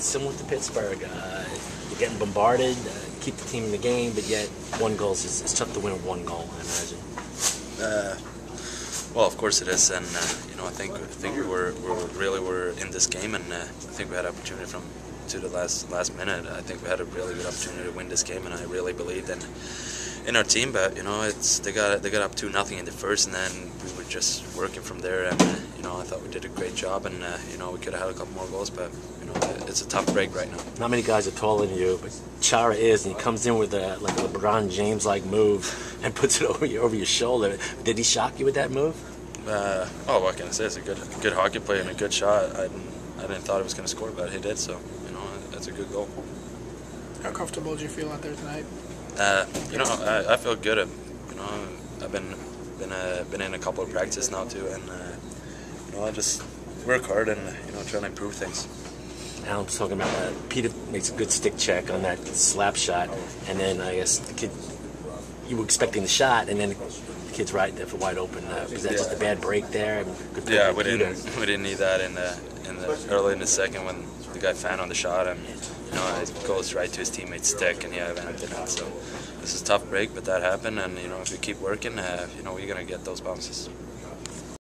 similar to Pittsburgh. You're getting bombarded, keep the team in the game, but yet one goal is tough to win with one goal, I imagine. Well, of course it is, and I think we were in this game, and I think we had opportunity to the last minute. I think we had a really good opportunity to win this game, and I really believed in our team. But they got up 2-0 in the first, and then we were just working from there. And I thought we did a great job, and we could have had a couple more goals, but it's a tough break right now. Not many guys are taller than you, but Chara is, and he comes in with a LeBron James-like move and puts it over your shoulder. Did he shock you with that move? What can I say? It's a good hockey play and a good shot. I didn't thought he was going to score, but he did. So that's a good goal. How comfortable did you feel out there tonight? I feel good. I've been in a couple of practices now too, and I just work hard and try to improve things. Alan was talking about Peter makes a good stick check on that slap shot, and then I guess the kid, you were expecting the shot, and then the kid's right there for wide open. Was that just a bad break there? I mean, we didn't need that in the early in the second when the guy found on the shot, and it goes right to his teammate's stick, and Van did it. So this is a tough break, but that happened, and if we keep working, we're gonna get those bounces.